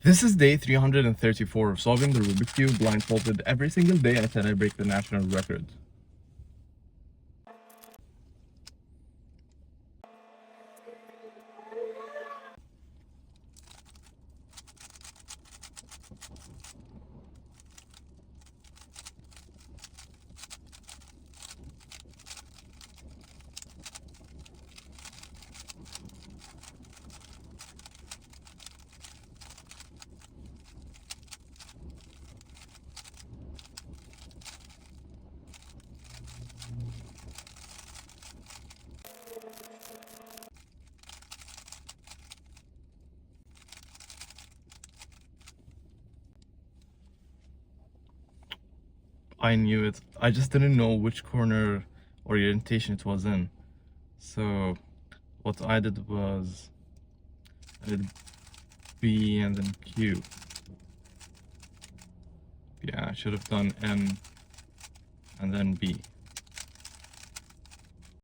This is day 334 of solving the Rubik Cube blindfolded. Every single day I said I break the national record. I knew it. I just didn't know which corner orientation it was in. So what I did was I did B and then Q. Yeah, I should have done M and then B.